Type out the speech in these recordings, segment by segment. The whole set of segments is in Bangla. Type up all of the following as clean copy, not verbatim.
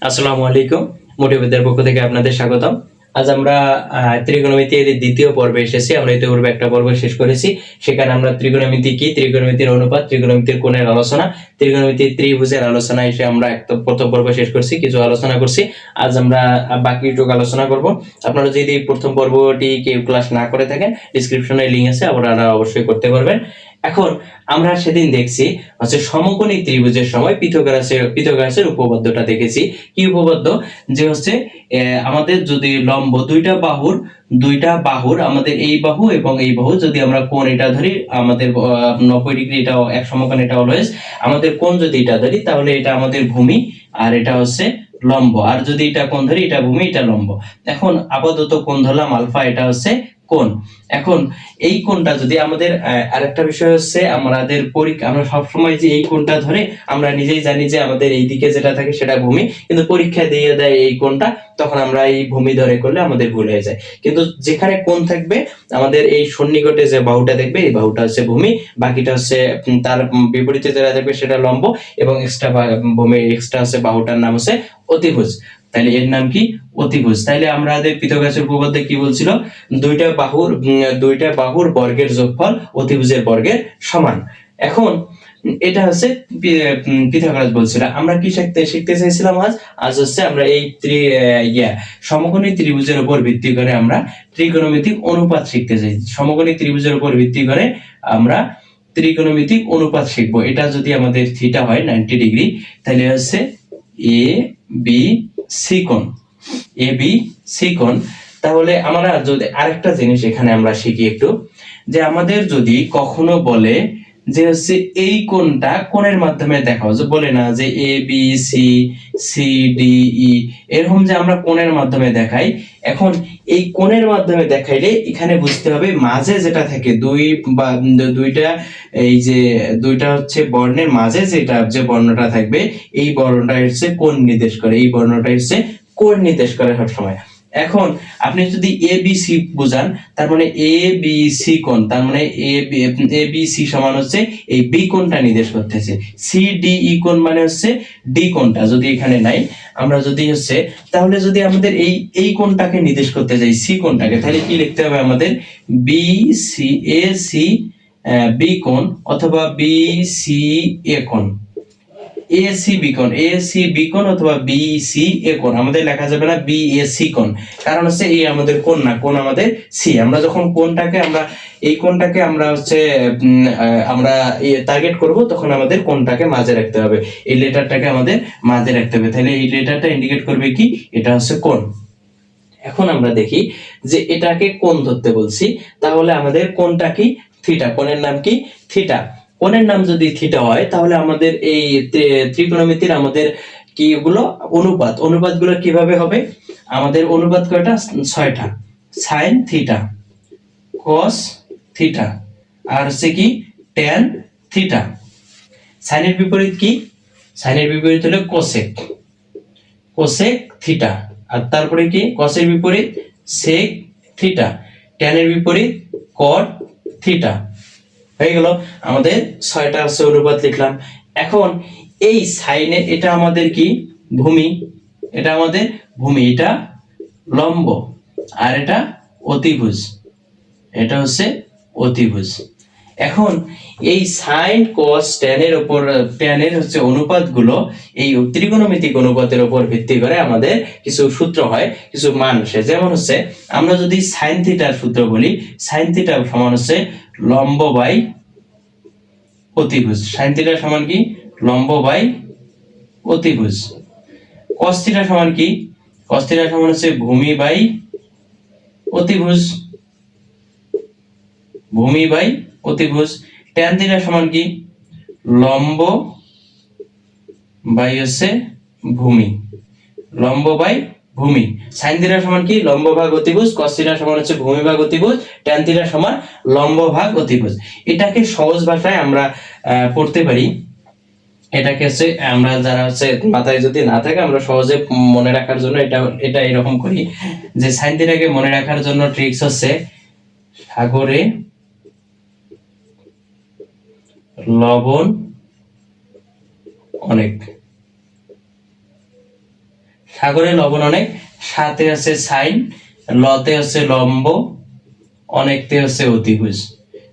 আসসালামু আলাইকুম। মোটিভেটের পক্ষ থেকে আপনাদের স্বাগতম। আজ আমরা ত্রিকোণমিতির দ্বিতীয় পর্বে এসেছি। আমরা ইতিপূর্বে একটা পর্ব শেষ করেছি। সেখানে আমরা ত্রিকোণমিতি কি, ত্রিকোণমিতির অনুপাত, ত্রিকোণমিতির কোণের আলোচনা, ত্রিকোণমিতির ত্রিভুজের আলোচনা এসে আমরা একটা প্রথম পর্ব শেষ করছি, কিছু আলোচনা করছি। আজ আমরা বাকিটুকু আলোচনা করব। আপনারা যদি প্রথম পর্বটি কেউ ক্লাস না করে থাকেন, ডিসক্রিপশনে লিংক আছে, আপনারা অবশ্যই করতে পারবেন। এখন আমরা সেদিন দেখছি সমকোণী ত্রিভুজের সময় পিথাগোরাসের উপপাদ্যটা দেখেছি। কি উপপাদ্য? যে আমাদের যদি লম্ব দুইটা বাহুর আমাদের এই বাহু এবং এই বাহু যদি আমরা কোণ এটা ধরি, আমাদের 90 ডিগ্রি, এটা এক সমকোণ, এটা অলওয়েজ আমাদের কোণ যদি এটা ধরি, তাহলে এটা আমাদের ভূমি আর এটা লম্ব। আর যদি এটা কোণ ধরি, এটা ভূমি, এটা লম্ব। এখন আপাতত কোণ ধরলাম আলফা, এটা কোণ। এখন এই কোণটা যদি আমাদের আরেকটা বিষয় আমরা সবসময় যে এই কোণটা ধরে আমরা নিজেই জানি যে আমাদের এই দিকে যেটা থাকে সেটা ভূমি, কিন্তু পরীক্ষায় দিয়ে দেয় এই কোণটা, তখন আমরা এই ভূমি ধরে করলে আমাদের ভুল হয়ে যায়। কিন্তু যেখানে কোণ থাকবে, আমাদের এই সন্নিকটে যে বাহুটা দেখবে, এই বাহুটা ভূমি, বাকিটা তার বিপরীতে যেটা থাকবে সেটা লম্ব, এবং এক্সট্রা বাহুটার নাম অতিভুজ। তাহলে এর নাম কি? অতিভুজ। তাইলে আমাদের পিথাগোরাসের উপপাদ্যে কি বলছিল? দুইটা বাহুর বর্গের যোগফল অতিভুজের বর্গের সমান। এখন এটা পিথাগোরাস বলছিল। আমরা কি শিখতে চাইছিলাম আজ আমরা এই সমকোণী ত্রিভুজের উপর ভিত্তি করে আমরা ত্রিকোণমিতিক অনুপাত শিখতে চাই। সমকোণী ত্রিভুজের উপর ভিত্তি করে আমরা ত্রিকোণমিতিক অনুপাত শিখবো। এটা যদি আমাদের থিটা হয় 90 ডিগ্রি, তাহলে এ বি সি কোণ, এ বি সি কোণ। তাহলে আমরা যদি আরেকটা জিনিস এখানে আমরা শিখি একটু, যে আমাদের যদি কখনো বলে যে এই কোণটা কোণের মাধ্যমে দেখাও, যে বলে না যে A B C, C D E, এরকম যে আমরা কোণের মাধ্যমে দেখাই। এখন এই কোণের মাধ্যমে দেখাইলে এখানে বুঝতে হবে মাঝে যেটা থাকে দুইটা, এই যে দুইটা বর্ণের মাঝে যে বর্ণটা থাকবে, এই বর্ণটা কোণ নির্দেশ করে, এই বর্ণটা কোণ নির্দেশ করে সবসময়। এখন আপনি যদি এ বি সি বুঝান, তার মানে এ বি সি কোণ, তার মানে এ বি সি সমান এই বি কোণটা নির্দেশ করতেছে। সি ডি ই কোণ মানে ডি কোণটা যদি এখানে নাই, আমরা যদি তাহলে যদি আমাদের এই কোণটাকে নির্দেশ করতে যাই, সি কোণটাকে, তাহলে কি লিখতে হবে আমাদের? B C A C B কোণ, অথবা বি সি এ কোণ, এসি বি কোণ অথবা বি সি এ কোণ। আমাদের লেখা যাবে না বি এ সি কোণ, কারণ এই আমাদের কোণ না, কোণ আমাদের সি। আমরা যখন এই কোণটাকে আমরা টার্গেট করব, তখন আমাদের কোণটাকে মাঝে রাখতে হবে, এই লেটারটাকে আমাদের মাঝে রাখতে হবে। তাহলে এই লেটারটা ইন্ডিকেট করবে কি? এটা কোণ। এখন আমরা দেখি যে এটাকে কোণ ধরতে বলছি, তাহলে আমাদের কোণটা কি? থিটা। কোণের নাম কি? থিটা। কোণের নাম যদি থিটা হয়, তাহলে আমাদের এই ত্রিকোণমিতির আমাদের কি গুলো অনুপাতগুলো কিভাবে হবে? আমাদের অনুপাত কয়টা? 6টা। সাইন থিটা, কস থিটা, আর কি? Tan theta. সাইনের বিপরীত কি? সাইনের বিপরীত হলো কোসেক, কোসেক থিটা। আর তারপরে কি? কসের বিপরীত সেক থিটা, ট্যানের বিপরীত কট থিটা। হয়ে গেল আমাদের 6টা অনুপাত লিখলাম। এখন এই সাইনের এটা আমাদের কি? ভূমি, এটা আমাদের ভূমি, এটা লম্ব, আর এটা অতিভুজ, এটা অতিভুজ। এখন এই সাইন কস ট্যানের উপর, ট্যানের অনুপাতগুলো এই ত্রিকোণমিতিক অনুপাতের উপর ভিত্তি করে আমাদের কিছু সূত্র হয়, কিছু মান আসে। যেমন আমরা যদি সাইন থিটার সূত্র বলি, সাইন থিটা সমান লম্ব বাই অতিভুজ। সাইন থিটা সমান কি? লম্ব বাই অতিভুজ। কস থিটা সমান কি? কস থিটা সমান ভূমি বাই অতিভুজ, ভূমি বাই অতিভুজ। ট্যান থিটা সমান কি? লম্ব বাই ভূমি, লম্ব বাই ভূমি। সাইন থিটা সমান কি? লম্ব ভাগ অতিভুজ। কস থিটা সমান ভূমি ভাগ অতিভুজ। ট্যান থিটা সমান লম্ব ভাগ অতিভুজ। এটাকে সহজ ভাষায় আমরা পড়তে পারি। এটাকে আমরা যারা মাথায় যদি না থাকে, আমরা সহজে মনে রাখার জন্য এটা এরকম করি, যে সাইন থিটাকে মনে রাখার জন্য ট্রিক্স সাগরে লবণ অনেক। সাগরে লবণ অনেক, সাথে আছে সাইন, লতে হচ্ছে লম্ব, অনেকতে হচ্ছে অতিভুজ।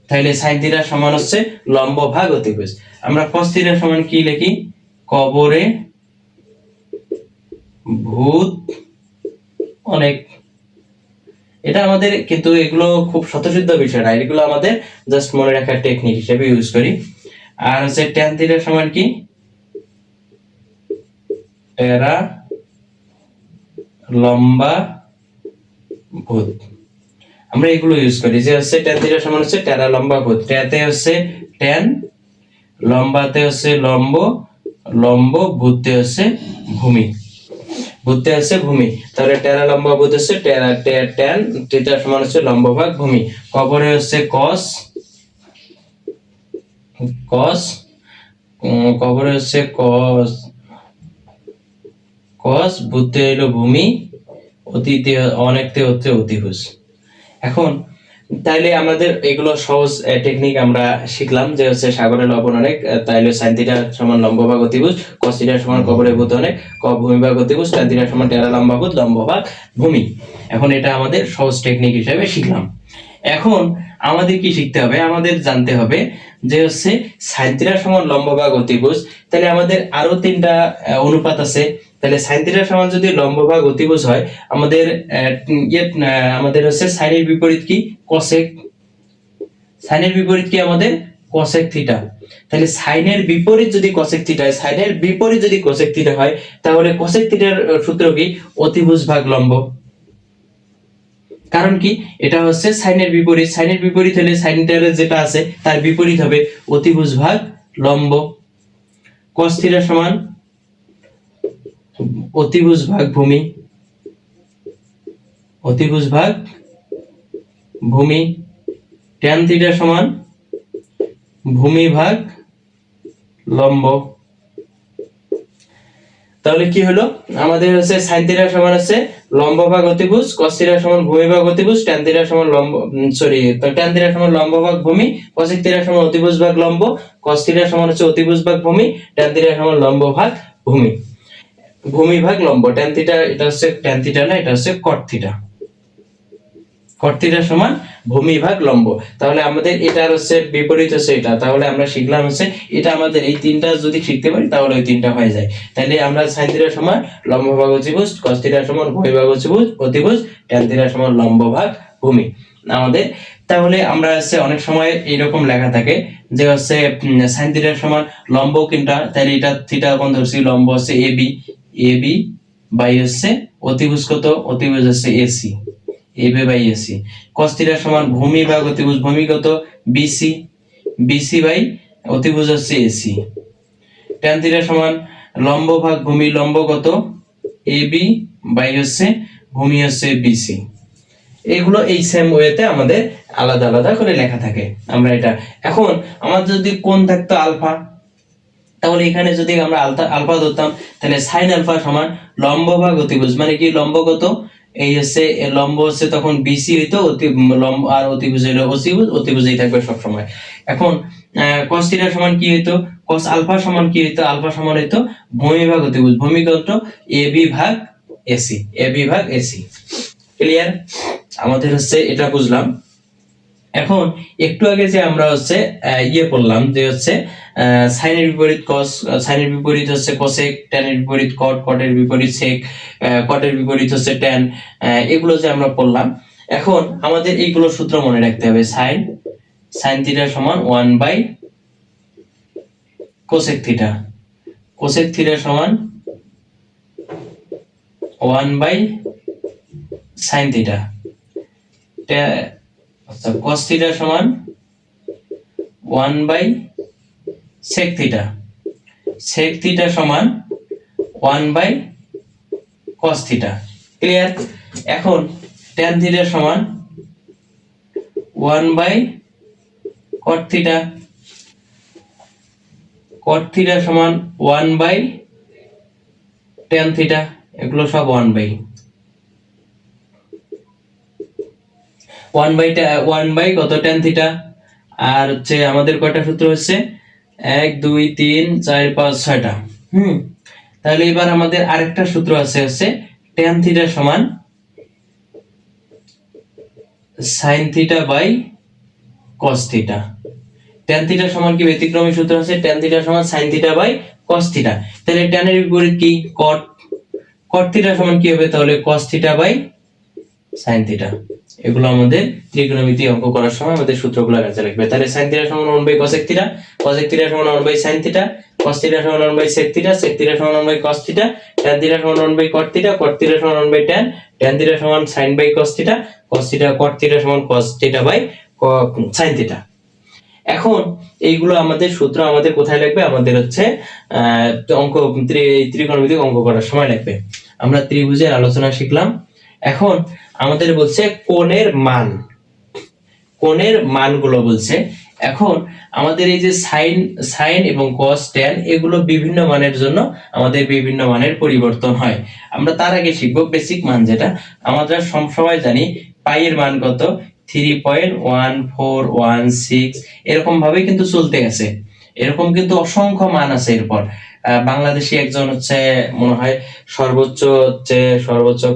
তাহলে সাইন থিটা সমান হচ্ছে লম্ব ভাগ অতিভুজ। আমরা কস থিটা সমান কি লিখি? কবরে ভূত অনেক। এটা আমাদের কিন্তু এগুলো খুব স্বতঃসিদ্ধ বিষয় না, এগুলো আমাদের জাস্ট মনে রাখার টেকনিক হিসেবে ইউজ করি। আর হচ্ছে ট্যান থিটা সমান কি? টেরা লম্বা ভূত। আমরা এগুলো ইউজ করি যে হচ্ছে ট্যান থিটা সমান হচ্ছে টেরা লম্বা ভূত। ট্যাতে হচ্ছে ট্যান, লম্বাতে হচ্ছে লম্ব, লম্ব ভূতে হচ্ছে ভূমি, ভূতে হচ্ছে ভূমি। তাহলে টেরা লম্বা ভূত হচ্ছে ট্যান থিটা সমান হচ্ছে লম্ব ভাগ ভূমি। কবরে হচ্ছে কস, কস কবরে হচ্ছে কস, কস ভূতে হলো ভূমি, অতীতে অনেকতে হচ্ছে অতিভুজ। এখন তাইলে আমাদের এগুলো সহজ টেকনিক আমরা শিখলাম যে হচ্ছে সাগরে লবণ অনেক, তাইলে সাইন থিটা সমান লম্ব ভাগ অতিভুজ, কস থিটা সমান কবরে ভূত অনেক, ক ভূমি ভাগ অতিভুজ, ট্যান থিটা সমান টেরা লম্বা ভূত, লম্ব ভাগ ভূমি। এখন এটা আমাদের সহজ টেকনিক হিসেবে শিখলাম। এখন আমাদের কি শিখতে হবে? আমাদের জানতে হবে যে হচ্ছে সাইন থিটা সমান লম্ব ভাগ অতিভুজ, তাহলে আমাদের আরো তিনটা অনুপাত আছে। তাহলে সাইন থিটা সমান যদি লম্ব ভাগ অতিভুজ হয়, আমাদের আমাদের হচ্ছে সাইনের বিপরীত কি? কসেক। সাইনের বিপরীত কি আমাদের? Cosec theta. তাহলে সাইনের বিপরীত যদি কসেক থিটা হয়, সাইনের বিপরীত যদি কোসেক থিটা হয়, তাহলে কোসেক থিটার সূত্র কি? অতিভুজ ভাগ লম্ব। কারণ কি? এটা হচ্ছে সাইনের বিপরীত, সাইনের বিপরীত হলে সাইনটার যেটা আছে তার বিপরীত হবে অতিভুজ ভাগ লম্ব। কস থিটা সমান অতিভুজ ভাগ ভূমি, অতিভুজ ভাগ ভূমি। ট্যান থিটা সমান ভূমি ভাগ লম্ব। তাহলে কি হলো? আমাদের হচ্ছে সাইন থিটা সমান হচ্ছে লম্ব ভাগ অতিভুজ, কস থিটা সমান ভূমি ভাগ অতিভুজ, ট্যান থিটা সমান লম্ব ট্যান থিটা সমান লম্ব ভাগ ভূমি, কোসেক থিটা সমান অতিভুজ ভাগ লম্ব, কস থিটা সমান হচ্ছে অতিভুজ ভাগ ভূমি, ট্যান থিটা সমান লম্ব ভাগ ভূমি, ভূমি ভাগ লম্ব। ট্যান থিটা এটা হচ্ছে ট্যান থিটা না, এটা হচ্ছে কট থিটা। কট থিটা সমান ভূমি ভাগ লম্ব। তাহলে আমাদের এটার হচ্ছে বিপরীত হচ্ছে এটা। তাহলে আমরা শিখলাম হচ্ছে এটা আমাদের এই তিনটা যদি শিখতে পারি তাহলে ওই তিনটা হয়ে যায়। তাহলে আমরা সাইন থিটা সমান লম্ব ভাগ অতিভুজ, কস থিটা সমান ভূমি ভাগ অতিভুজ, ট্যান থিটা সমান লম্ব ভাগ ভূমি আমাদের। তাহলে আমরা হচ্ছে অনেক সময় এইরকম লেখা থাকে যে হচ্ছে সাইন থিটা সমান লম্ব কোনটা, তাহলে এটা থিটা কোণ ধরছি, লম্ব হচ্ছে এবি, এবি বাই হচ্ছে অতিভুজ কত? অতিভুজ হচ্ছে AC, AB by AC. Cos theta সমান ভূমি ভাগ অতিভুজ, ভূমি কত? বিসি, বিসি বাই অতিভুজ হচ্ছে এসি। ট্যান থিটা সমান লম্ব ভাগ ভূমি, লম্ব কত? এবি বাই হচ্ছে ভূমি হচ্ছে বিসি। এগুলো এই সেম ওয়েতে আমাদের আলাদা আলাদা করে লেখা থাকে। আমরা এটা এখন আমাদের যদি কোণ থাকতো আলফা, তাহলে এখানে যদি আমরা আলফা ধরতাম, তাহলে সাইন আলফা সমান লম্ব ভাগ অতিভুজ, মানে কি? লম্ব কত? এই হচ্ছে লম্ব হচ্ছে তখন বিসি হইতো, লম্ব আর অতিভুজ হলো অতিভুজ, অতিভুজই থাকবে সব সময়। এখন cos থিটা সমান কি হইতো? cos আলফা সমান কি হইতো? আলফা সমান হইতো ভূমি ভাগ অতিভুজ, ভূমি কত? এবি ভাগ এসি, এবি ভাগ এসি। ক্লিয়ার? আমাদের হচ্ছে এটা বুঝলাম। এখন একটু আগে যে আমরা হচ্ছে পড়লাম যে হচ্ছে সাইনের বিপরীত কস, সাইনের বিপরীত হচ্ছে কোসেক, ট্যানের বিপরীত কট, কটের বিপরীত সেক, কটের বিপরীত হচ্ছে ট্যান, এগুলো যে আমরা পড়লাম। এখন আমাদের এইগুলো সূত্র মনে রাখতে হবে। সাইন, সাইন থিটা সমান 1 by cosec theta, cosec theta সমান 1 বাই সাইন থিটা, আচ্ছা cos থিটা সমান 1 by sec theta, sec theta সমান 1 বাই cos থিটা। ক্লিয়ার? এখন tan থিটা সমান 1 by cot theta, cot theta সমান 1 বাই tan থিটা, এগুলো সব 1 বাই 1 বাই কত? tan theta. আর হচ্ছে আমাদের কয়টা সূত্র হচ্ছে? 1 2 3 4 5 6টা। তাহলে এবার আমাদের আরেকটা সূত্র আছে হচ্ছে tan থিটা সমান sin theta by cos theta. tan theta সমান কি ব্যতিক্রমী সূত্র আছে, tan থিটা সমান sin theta by cos theta. তাহলে tan এর বিপরীত কি cot, cot থিটা সমান কি হবে তাহলে cos theta by sin theta. এগুলো আমাদের ত্রিকোণমিতি অঙ্ক করার সময় আমাদের সূত্রগুলো কাজে লাগবে। তাহলে sin থিটা সমান 1 by cosec theta, cosec theta সমান 1 by sin theta, cos theta সমান 1 by sec theta, sec theta সমান 1 by cos theta, tan theta সমান 1 by cot theta, cot theta সমান 1 বাই tan, tan থিটা সমান sin by cos theta, cos theta cot theta সমান cos theta by sin theta. এখন এইগুলো আমাদের সূত্র আমাদের কোথায় লাগবে, আমাদের হচ্ছে অঙ্ক ত্রিকোণমিতিক অঙ্ক করার সময় লাগবে। আমরা ত্রিভুজের আলোচনা শিখলাম। এখন আমাদের বলছে কোণের মান, কোণের মানগুলো বলছে। এখন আমাদের এই যে সাইন এবং cos tan এগুলো বিভিন্ন মানের জন্য আমাদের বিভিন্ন মানের পরিবর্তন হয়। আমরা তার আগে শিখবো বেসিক মান, যেটা আমরা সবসময় জানি পাই এর মান কত 3.1416 এরকম ভাবে কিন্তু চলতে গেছে। এরকম কিন্তু অসংখ্য মান আছে। এরপর বাংলাদেশি একজন হচ্ছে মনে হয় সর্বোচ্চ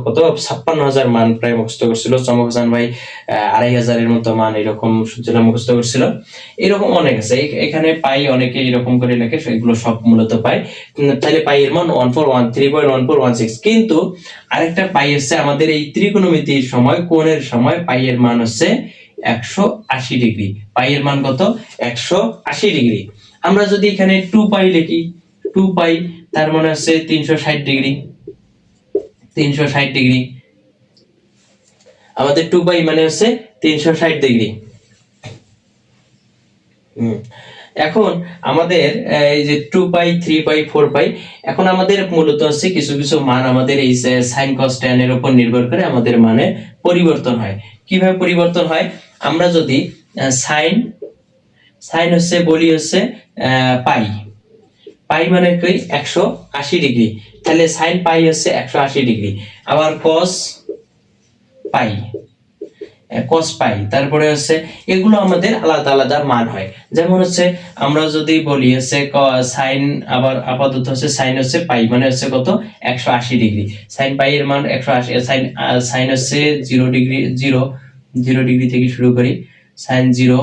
কত 56,000 মান প্রায় মুখস্থ করছিল। চমক হাসান ভাই 2,500 এর মতো মান এরকম যেটা মুখস্থ করছিল। এরকম অনেক আছে। এখানে পাই অনেকে এরকম করে লেখে, সেগুলো সব মূলত পাই। তাহলে পাই এর মান 3.1416। কিন্তু আরেকটা পাই হচ্ছে আমাদের এই ত্রিকোণমিতির সময় কোণের সময় পাই এর মান হচ্ছে 180 ডিগ্রি। পাই এর মান কত 180 ডিগ্রি। আমরা যদি এখানে 2 পাই লিখি, 2 পাই তার মানে হচ্ছে 360 ডিগ্রি। 360 ডিগ্রি আমাদের 2 পাই মানে হচ্ছে 360 ডিগ্রি। এখন আমাদের এই যে 2 পাই 3 পাই 4 পাই, এখন আমাদের মূলত হচ্ছে কিছু কিছু মান আমাদের এই sin cos tan এর উপর নির্ভর করে আমাদের মানে পরিবর্তন হয়। কিভাবে পরিবর্তন হয়, আমরা যদি sin হচ্ছে বলি হচ্ছে পাই, পাই মানে কি 180 ডিগ্রি, তাহলে sin পাই হচ্ছে 180 ডিগ্রি। আবার cos পাই তারপরে হচ্ছে এগুলো আমাদের আলাদা আলাদা মান হয়। যেমন হচ্ছে আমরা যদি বলি হচ্ছে sin, আবার আপাতত হচ্ছে sin হচ্ছে পাই মানে হচ্ছে কত 180 ডিগ্রি। sin পাই এর মান 180, sin হচ্ছে 0 ডিগ্রি, 0 ডিগ্রি থেকে শুরু করি, sin 0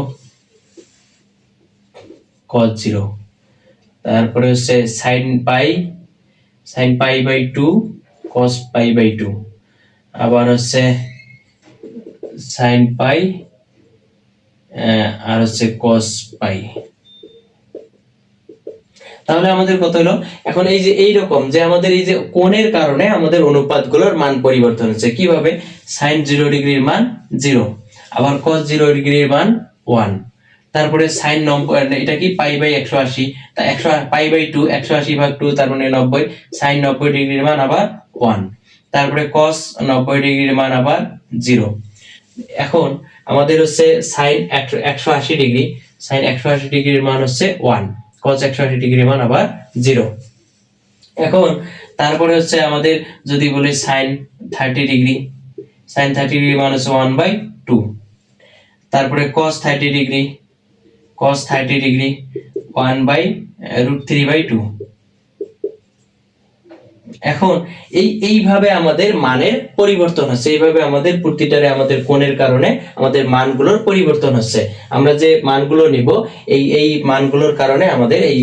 cos 0, তারপরে হচ্ছে sin pi by 2 cos pi by 2, আবার হচ্ছে sin পাই আর হচ্ছে cos পাই। তাহলে আমাদের কত হলো, এখন এই যে এইরকম যে আমাদের এই যে কোণের কারণে আমাদের অনুপাতগুলোর মান পরিবর্তন হচ্ছে। কিভাবে, sin 0 ডিগ্রির মান 0, আবার cos 0 ডিগ্রির মান 1, তারপরে sin 90 এটা কি পাই বাই 180, তা 100 পাই বাই 2 180 ভাগ 2 তার মানে 90, sin 90 ডিগ্রির মান আবার 1, তারপরে cos 90 ডিগ্রির মান আবার 0। এখন আমাদের হচ্ছে sin 180 ডিগ্রি, sin 180 ডিগ্রির মান হচ্ছে 1, cos 180 ডিগ্রির মান আবার 0। এখন তারপরে হচ্ছে আমাদের যদি বলি sin 30 ডিগ্রি, sin 30 ডিগ্রির মান হচ্ছে 1/2, তারপরে cos 30 ডিগ্রি 1/√3/2। এখন এইভাবে আমাদের মানের পরিবর্তন হচ্ছে। এইভাবে আমাদের প্রতিটারে আমাদের কোণের কারণে আমাদের মানগুলোর পরিবর্তন হচ্ছে। আমরা যে মানগুলো নিব এই মানগুলোর কারণে আমাদের এই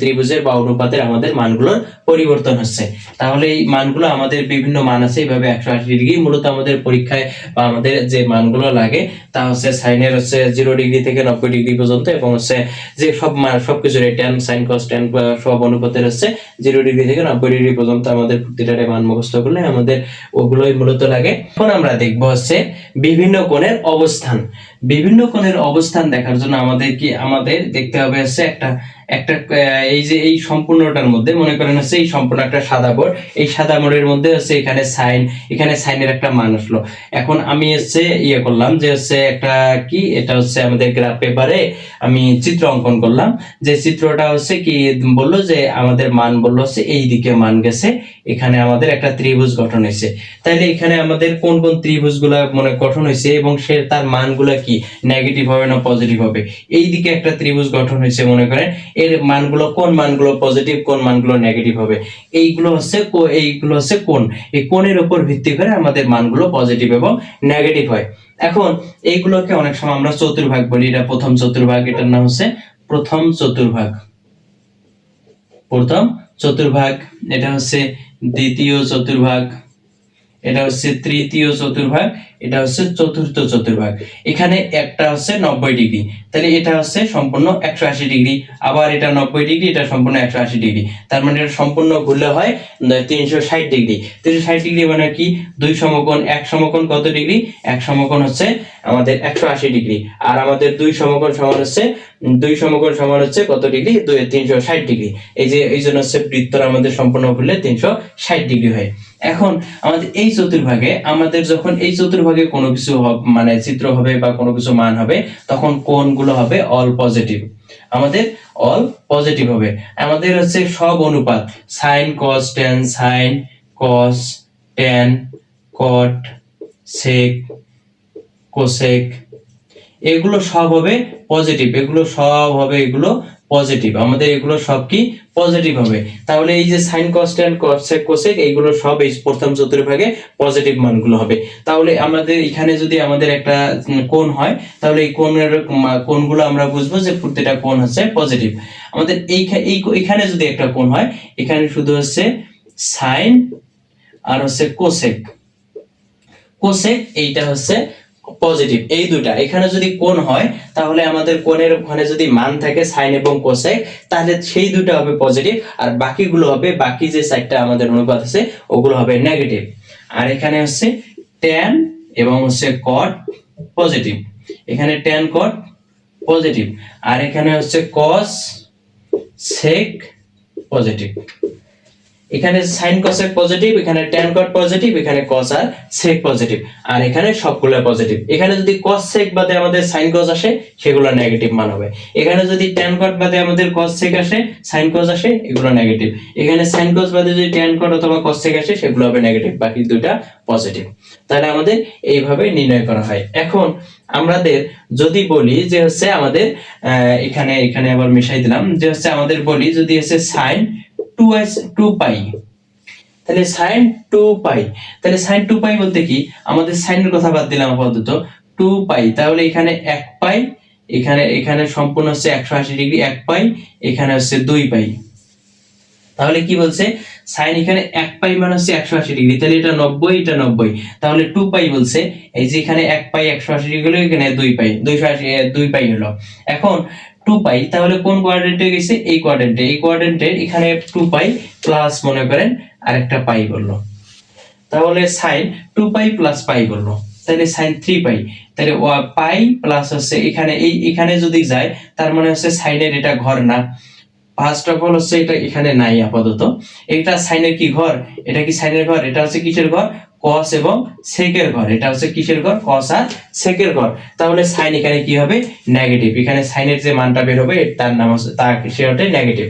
ত্রিভুজের বা অনুপাতের আমাদের মানগুলোর পরিবর্তন হচ্ছে। তাহলে এই মানগুলো আমাদের বিভিন্ন মান আছে এইভাবে 180 ডিগ্রি। মূলত আমাদের পরীক্ষায় বা আমাদের যে মানগুলো লাগে তা হচ্ছে সাইনের হচ্ছে 0 ডিগ্রি থেকে 90 ডিগ্রি পর্যন্ত, এবং হচ্ছে যে সব মান সবকিছু tan sin cos tan সব অনুপাতের হচ্ছে 0 ডিগ্রি থেকে 90 ডিগ্রি পর্যন্ত আমাদের প্রতিটারে মান মুখস্থ করলে আমাদের ওগুলোই মূলত লাগে। এখন আমরা দেখব হচ্ছে বিভিন্ন কোণের অবস্থান। বিভিন্ন কোণের অবস্থান দেখার জন্য আমাদের দেখতে হবে হচ্ছে একটা এই যে এই সম্পূর্ণটার মধ্যে মনে করেন হচ্ছে এই সম্পূর্ণ একটা সাদা বোর্ড, এই সাদা বোর্ডের মধ্যে হচ্ছে এখানে সাইনের একটা মান আসলো। এখন আমি হচ্ছে করলাম যে হচ্ছে একটা কি, এটা হচ্ছে আমাদের গ্রাফ পেপারে আমি চিত্র অঙ্কন করলাম। যে চিত্রটা হচ্ছে কি বললো যে আমাদের মান বললো হচ্ছে এই দিকে মান গেছে, এখানে আমাদের একটা ত্রিভুজ গঠন হয়েছে। তাহলে এখানে আমাদের কোন কোন ত্রিভুজগুলা গঠন হয়েছে এবং তার মানগুলা কি নেগেটিভ হবে না পজিটিভ হবে। এই দিকে একটা ত্রিভুজ গঠন হয়েছে মনে করেন, এর মানগুলো কোন মানগুলো পজিটিভ কোন মানগুলো নেগেটিভ হবে, এইগুলো হচ্ছে কোণ। এই কোণের উপর ভিত্তি করে আমাদের মানগুলো পজিটিভ এবং নেগেটিভ হয়। এখন এইগুলোকে অনেক সময় আমরা চতুর্ভাগ বলি। এটা প্রথম চতুর্ভাগ, এটার নাম হচ্ছে প্রথম চতুর্ভাগ। প্রথম চতুর্ভাগ, এটা হচ্ছে দ্বিতীয় চতুর্ভাগ, এটা হচ্ছে তৃতীয় চতুর্ভাগ, এটা হচ্ছে চতুর্থ চতুর্ভাগ। এখানে একটা হচ্ছে 90 ডিগ্রি, তাহলে এটা হচ্ছে সম্পূর্ণ 180 ডিগ্রি, আবার এটা 90 ডিগ্রি, এটা সম্পূর্ণ 180 ডিগ্রি, তার মানে এটা সম্পূর্ণ ঘুরলে হয় 360 ডিগ্রি। 360 ডিগ্রি মানে কি, দুই সমকোণ, এক সমকোণ কত ডিগ্রি, এক সমকোণ হচ্ছে আমাদের 180 ডিগ্রি, আর আমাদের দুই সমকোণ সমান হচ্ছে কত ডিগ্রি, 360 ডিগ্রি। এই জন্য হচ্ছে বৃত্তর আমাদের সম্পূর্ণ ঘুরলে 360 ডিগ্রি হয়। এখন আমাদের এই চতুর্ভাগে, আমাদের যখন এই চতুর্ভাগে কোনো কিছু মানে চিত্র হবে বা কোনো কিছু মান হবে, তখন কোণগুলো হবে অল পজিটিভ, আমাদের অল পজিটিভ হবে। আমাদের হচ্ছে সব অনুপাত, sine cos tan, sine cos tan cot sec cosec, এগুলো সব হবে পজিটিভ, এগুলো পজিটিভ, আমাদের এগুলো সব কি পজিটিভ হবে। তাহলে এই যে sine cos tan cot sec cosec, এইগুলো সব এই প্রথম চতুর্ভাগে পজিটিভ মানগুলো হবে। তাহলে আমাদের এখানে যদি আমাদের একটা কোণ হয়, তাহলে এই কোণগুলো আমরা বুঝবো যে প্রত্যেকটা কোণ হচ্ছে পজিটিভ। আমাদের এইখানে যদি একটা কোণ হয়, এখানে শুধু হচ্ছে সাইন আর হচ্ছে কোসেক এইটা হচ্ছে পজিটিভ, এই দুটা। এখানে যদি কোণ হয়, তাহলে আমাদের কোণের ওখানে যদি মান থাকে সাইন এবং কোসেক, তাহলে সেই দুটো হবে পজিটিভ, আর বাকিগুলো হবে, বাকি যে সাইডটা আমাদের অনুপাত আছে ওগুলো হবে নেগেটিভ। আর এখানে হচ্ছে ট্যান এবং হচ্ছে কট পজিটিভ, এখানে ট্যান কট পজিটিভ, আর এখানে হচ্ছে কস সেক পজিটিভ। এখানে সাইন কোসেক পজিটিভ, এখানে ট্যান কট পজিটিভ, এখানে কস আর সেক পজিটিভ, আর এখানে সবগুলো পজিটিভ। এখানে যদি কস সেক বাদে আমাদের সাইন কস আসে, সেগুলো নেগেটিভ মান হবে। এখানে যদি ট্যান কট বাদে আমাদের কস সেক আসে, সাইন কস আসে, এগুলো নেগেটিভ। এখানে সাইন কস বাদে যদি ট্যান কট অথবা কস সেক আসে, সেগুলো হবে নেগেটিভ, বাকি দুটো পজিটিভ। তাহলে আমাদের এইভাবে নির্ণয় করা হয়। এখন আমাদের যদি বলি যে হচ্ছে আমাদের এখানে আবার মিশাই দিলাম, যে হচ্ছে আমাদের বলি যদি হচ্ছে সাইন 2 পাই, তাহলে সাইন 2 পাই, তাহলে সাইন 2 পাই বলতে কি, আমাদের সাইনের কথা বাদ দিলাম আপাতত, 2 পাই, তাহলে এখানে 1 পাই, এখানে সম্পূর্ণ হচ্ছে 180 ডিগ্রি 1 পাই, এখানে হচ্ছে 2 পাই। তাহলে কি বলছে, সাইন এখানে 1 পাই মানে হচ্ছে 180 ডিগ্রি, তাহলে এটা 90, এটা 90, তাহলে 2 পাই বলছে, এই যে এখানে 1 পাই 180 ডিগ্রি হলো, এখানে 2 পাই 2 পাই হলো। এখন 2 পাই তাহলে কোন কোয়াড্রেন্টে গেছে, এই কোয়াড্রেন্টের এখানে 2 পাই প্লাস মনে করেন আরেকটা পাই বললো, তাহলে সাইন 2 পাই প্লাস পাই বললো, তাহলে সাইন 3 পাই, তাহলে পাই প্লাস হচ্ছে এখানে যদি যায়, তার মানে হচ্ছে সাইনের এটা ঘর না। ফার্স্ট অফ অল হচ্ছে এটা এখানে নাই আপাতত, এটা সাইনের কি ঘর, এটা কি সাইনের ঘর, এটা হচ্ছে কিসের ঘর, কস এবং সেকের ঘর, এটা হচ্ছে কিসের ঘর, কস আর সেকের ঘর। তাহলে সাইন এখানে কি হবে, নেগেটিভ, এখানে সাইনের যে মানটা বের হবে তার নাম হচ্ছে সেটা নেগেটিভ।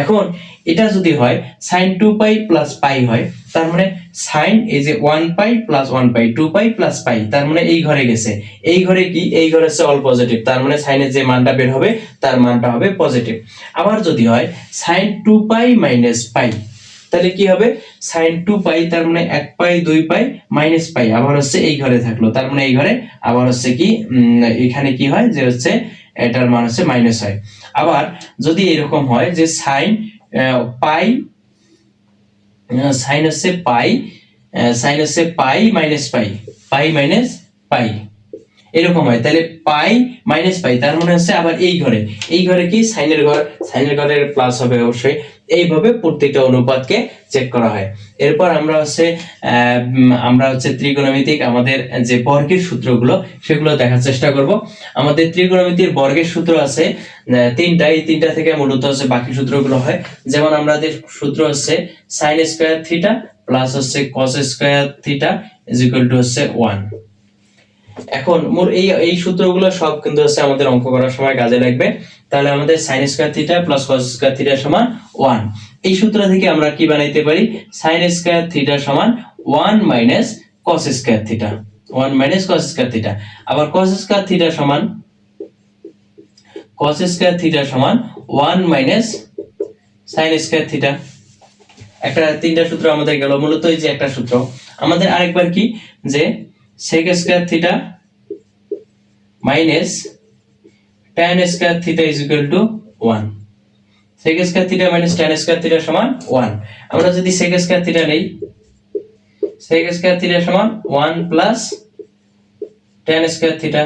এখন এটা যদি হয় সাইন 2 পাই প্লাস পাই হয়, তার মানে সাইন এই যে 1 পাই প্লাস 1 পাই 2 পাই প্লাস পাই, তার মানে এই ঘরে গেছে, এই ঘরে কি, এই ঘরে হচ্ছে অল পজিটিভ, তার মানে সাইনের যে মানটা বের হবে তার মানটা হবে পজিটিভ। আবার যদি হয় সাইন 2 পাই মাইনাস পাই, তাহলে কি হবে, সাইন 2 পাই তার মানে 1 পাই 2 পাই মাইনাস পাই, আবার হচ্ছে এই ঘরে থাকলো, তার মানে এই ঘরে আবার হচ্ছে কি এখানে কি হয় যে হচ্ছে এটার মান হচ্ছে মাইনাস হয়। আবার যদি এরকম হয় যে সাইন পাই সাইন হচ্ছে পাই মাইনাস পাই এরকম হয়, তাহলে পাই মাইনাস পাই, তার মানে হচ্ছে আবার এই ঘরে কি সাইনের ঘরের প্লাস হবে অবশ্যই। এইভাবে প্রত্যেকটা অনুপাতকে চেক করা হয়। এরপর আমরা হচ্ছে ত্রিকোণমিতিক আমাদের যে বর্গের সূত্রগুলো সেগুলো দেখার চেষ্টা করব। আমাদের ত্রিকোণমিতির বর্গের সূত্র আছে তিনটা, এই তিনটা থেকে মূলত হচ্ছে বাকি সূত্রগুলো হয়। যেমন আমাদের সূত্র হচ্ছে সাইন স্কয়ার থিটা প্লাস হচ্ছে কস square theta is equal to হচ্ছে 1। এখন এই সূত্রগুলো সব কিন্তু হচ্ছে আমাদের অঙ্ক করার সময় কাজে লাগবে। তাহলে আমাদের sin square theta plus cos square theta সমান 1, এই সূত্র থেকে আমরা কি বানাইতে পারি, sin স্কয়ার থিটা সমান 1 minus cos square theta, 1 minus cos square theta. আবার cos স্কয়ার থিটা সমান cos স্কয়ার থিটা সমান 1 মাইনাস sin স্কয়ার থিটা। একটা তিনটা সূত্র আমাদের গেল, মূলত এই যে একটা সূত্র। আমাদের আরেকবার কি যে sec square theta minus tan square theta is equal to 1। sec square theta minus tan square theta সমান 1। আমরা যদি sec স্কয়ার থিটা নেই, sec স্কয়ার থিটা সমান 1 প্লাস tan স্কয়ার থিটা।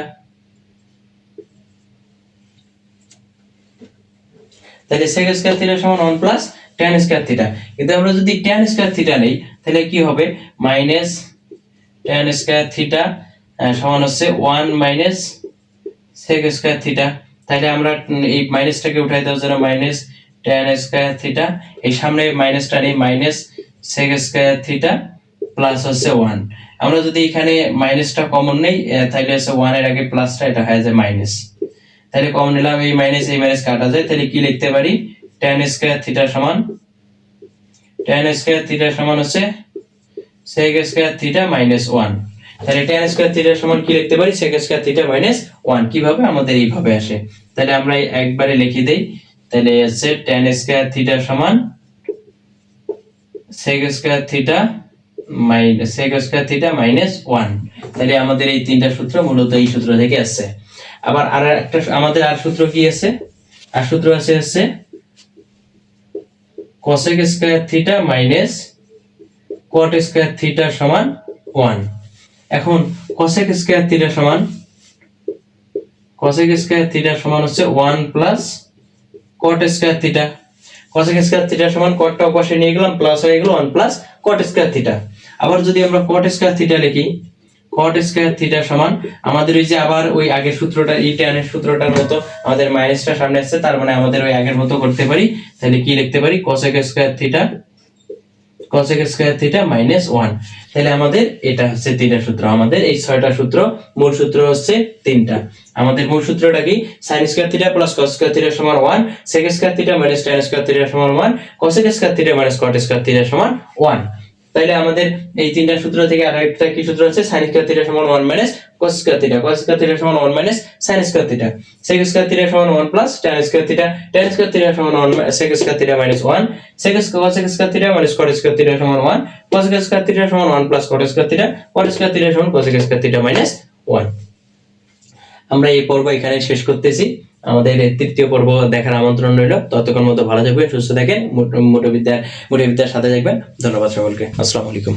তাহলে sec স্কয়ার থিটা সমান 1 প্লাস tan স্কয়ার থিটা। কিন্তু আমরা যদি tan স্কয়ার থিটা নেই তাহলে কি হবে, মাইনাস tan স্কয়ার থিটা সমান হচ্ছে 1 মাইনাস sec স্কয়ার থিটা। তাহলে আমরা এই মাইনাসটাকে উঠাই দাও যারা, মাইনাস tan স্কয়ার থিটা, এই সামনে মাইনাসটা নেই, minus sec square theta plus হচ্ছে 1। আমরা যদি এখানে মাইনাসটা কমন নেই তাহলে হচ্ছে 1 এর আগে প্লাসটা, এটা হয়ে যায় মাইনাস। তাহলে কমন নিলাম, এই মাইনাস কাটা যায়, তাহলে কি লিখতে পারি, tan স্কয়ার থিটা সমান হচ্ছে sec স্কয়ার থিটা মাইনাস 1। তাহলে tan স্কয়ার থিটা সমান কি লিখতে পারি, sec স্কয়ার থিটা মাইনাস 1। কিভাবে, আমাদের এইভাবে আসে। তাহলে আমরা একবারে লিখে দেই, তাহলে হচ্ছে tan স্কয়ার থিটা সমান sec স্কয়ার থিটা মাইনাস 1। তাহলে আমাদের এই তিনটা সূত্র মূলত এই সূত্র থেকে আসছে। আবার আর একটা আমাদের আর সূত্র কি আছে, আর সূত্র আছে হচ্ছে cosec square theta minus cot square theta সমান 1। এখন cosec স্কয়ার থিটা সমান হচ্ছে 1 plus cot square theta. cosec square theta সমান cotটা পাশে নিয়ে গেলাম, প্লাস হয়ে গেল 1 প্লাস cot স্কয়ার থিটা। আবার যদি আমরা cot স্কয়ার থিটা লিখি, cot স্কয়ার থিটা সমান আমাদের ওই যে আবার ওই আগের সূত্রটা, এই tan এর সূত্রটার মতো আমাদের মাইনাসটা সামনে আসছে, তার মানে আমাদের ওই আগের মতো করতে পারি। তাহলে কি লিখতে পারি, cosec স্কয়ার থিটা মাইনাস 1। তাহলে আমাদের এটা হচ্ছে তিনটা সূত্র। আমাদের এই ছয়টা সূত্র, মূল সূত্র হচ্ছে তিনটা। আমাদের মূল সূত্রটা কি, sin square theta plus cos square theta সমান 1, sec square theta minus tan square theta সমান 1, cosec square theta minus cot square theta সমান 1। তাইলে আমাদের এই তিনটা সূত্র থেকে আরেকটা কি সূত্র আছে, sin স্কয়ার থিটা সমান 1 minus cos square theta, cos square theta সমান 1 minus sin square theta, sec square theta সমান 1 plus tan square theta, tan square theta সমান 1 sec square theta minus 1, sec square theta minus cot square theta সমান 1, cos স্কয়ার থিটা সমান 1 plus cot square theta, cot square theta সমান cos স্কয়ার থিটা মাইনাস 1। আমরা এই পর্ব এখানে শেষ করতেছি। আমাদের তৃতীয় পর্ব দেখার আমন্ত্রণ রইল। ততক্ষণ মতো ভালো থাকবেন, সুস্থ থাকেন, মোটবিদ্যার সাথে থাকবেন। ধন্যবাদ সকলকে। আসসালামু আলাইকুম।